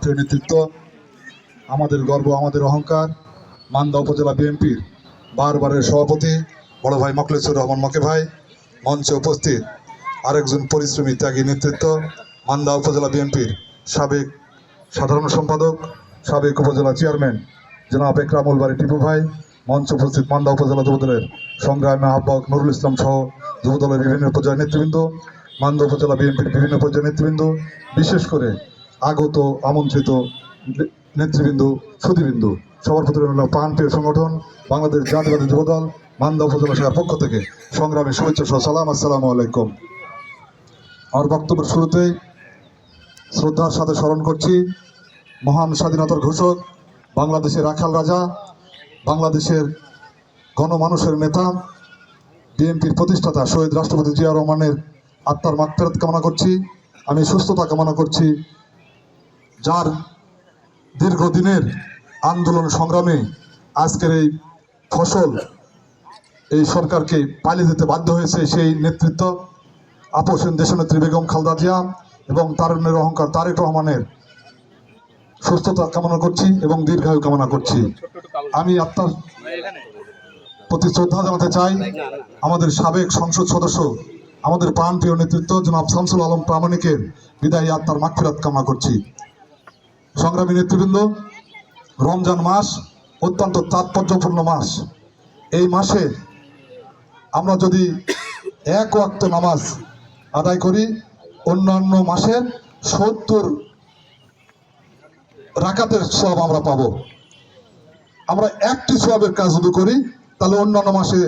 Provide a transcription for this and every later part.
প্রিয় নেতৃত্ব, আমাদের গর্ব, আমাদের অহংকার, মান্দা উপজেলা বিএনপির বারবারের সভাপতি বড় ভাই মখলেছুর রহমান মকে ভাই, মঞ্চে উপস্থিত আরেকজন পরিশ্রমী ত্যাগী নেতৃত্ব, মান্দা উপজেলা বিএনপির সাবেক সাধারণ সম্পাদক, সাবেক উপজেলা চেয়ারম্যান জনাব একরামুল বাড়ি টিপু ভাই, মঞ্চে উপস্থিত মান্দা উপজেলা যুবদলের সংগ্রামী আহ্বায়ক নুরুল ইসলাম সহ যুবদলের বিভিন্ন পর্যায়ের নেতৃবৃন্দ, মান্দা উপজেলা বিএনপির বিভিন্ন পর্যায়ের নেতৃবৃন্দ, বিশেষ করে আগত আমন্ত্রিত নেতৃবৃন্দ, সুধীবৃন্দ, সবার প্রতি রইল প্রাণপ্রিয় সংগঠন বাংলাদেশ জাতীয়তাবাদী যুবদল মান্দা উপজেলা শাখার পক্ষ থেকে সংগ্রামী শুভেচ্ছা সহ সালাম, আসসালামু আলাইকুম। আমার বক্তব্যের শুরুতেই শ্রদ্ধার সাথে স্মরণ করছি মহান স্বাধীনতার ঘোষক, বাংলাদেশের রাখাল রাজা, বাংলাদেশের গণমানুষের নেতা, বিএনপির প্রতিষ্ঠাতা শহীদ রাষ্ট্রপতি জিয়া রহমানের আত্মার মাগফিরাত কামনা করছি। আমি সুস্থতা কামনা করছি, যার দীর্ঘদিনের আন্দোলন সংগ্রামে আজকের এই ফসল এই সরকারকে পালিয়ে দিতে বাধ্য হয়েছে সেই নেতৃত্ব আপসহীন দেশনেত্রী বেগম খালেদা জিয়া এবং তারুণ্যের অহংকার তারেক রহমানের সুস্থতা কামনা করছি এবং দীর্ঘায়ু কামনা করছি। আমি আত্মার প্রতি শ্রদ্ধা জানাতে চাই আমাদের সাবেক সংসদ সদস্য, আমাদের প্রাণপ্রিয় নেতৃত্ব জনাব শামসুল আলম প্রামাণিকের বিদায়ী আত্মার মাগফিরাত কামনা করছি। সংগ্রামী নেতৃবৃন্দ, রমজান মাস অত্যন্ত তাৎপর্যপূর্ণ মাস। এই মাসে আমরা যদি এক ওয়াক্ত নামাজ আদায় করি, অন্যান্য মাসের 70 রাকাতের সওয়াব আমরা পাবো। আমরা একটি সওয়াবের কাজ যদি করি তাহলে অন্যান্য মাসে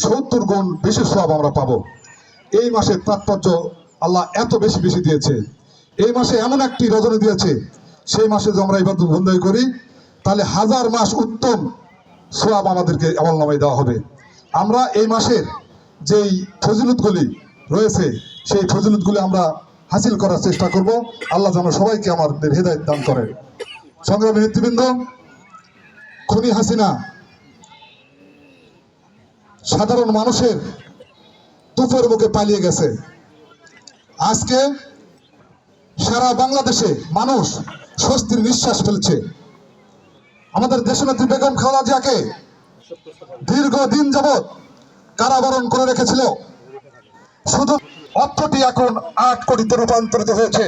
70 গুণ বেশি সওয়াব আমরা পাবো। এই মাসের তাৎপর্য আল্লাহ এত বেশি বেশি দিয়েছে। এই মাসে এমন একটি রজনী দিয়েছে, সেই মাসে যদি আমরা ইবাদত বন্দেগী করি তাহলে 1000 মাস উত্তম সওয়াব আমাদেরকে আমলনামায় দেওয়া হবে। আমরা এই মাসের যেই ফজিলতগুলি রয়েছে সেই ফজিলতগুলি আমরা হাসিল করার চেষ্টা করব। আল্লাহ যেন সবাইকে আমাদের হেদায়েত দান করেন। সংগ্রামী নেতৃবৃন্দ, খুনি হাসিনা সাধারণ মানুষের তুফের মুখে পালিয়ে গেছে। আজকে সারা বাংলাদেশে মানুষ স্বস্তির নিঃশ্বাস ফেলছে। আমাদের দেশনেত্রী বেগম খালেদা জিয়াকে দীর্ঘদিন যাবৎ কারাবরণ করে রেখেছিল, শুধু অর্থটি এখন 8 কোটিতে রূপান্তরিত হয়েছে।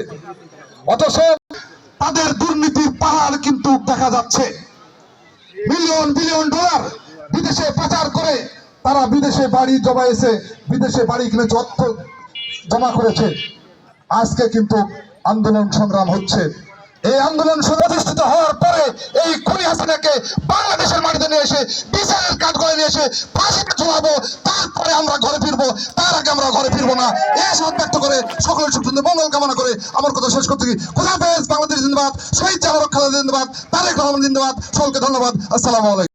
অথচ তাদের দুর্নীতির পাহাড় কিন্তু দেখা যাচ্ছে। মিলিয়ন বিলিয়ন ডলার বিদেশে পাচার করে তারা বিদেশে বাড়ি জমাইছে, বিদেশে বাড়ি কিনে অর্থ জমা করেছে। আজকে কিন্তু আন্দোলন সংগ্রাম হচ্ছে। এই আন্দোলন প্রতিষ্ঠিত হওয়ার পরে এই খুনি হাসিনাকে বাংলাদেশের মাটিতে নিয়ে এসে বিচারের কাঠ করে নিয়ে এসে ফাঁসিতে ঝুলাবো, তারপরে আমরা ঘরে ফিরবো। তার আগে আমরা ঘরে ফিরবো না। এই আশা ব্যক্ত করে সকলের সুখ সুন্দর মঙ্গল কামনা করে আমার কথা শেষ করতে গিয়ে খোদা হাফেজ। বাংলাদেশ জিন্দাবাদ, শহীদ জালাল খালেদা জিন্দাবাদ, তারেক রহমান জিন্দাবাদ। সকলকে ধন্যবাদ। আসসালামু আলাইকুম।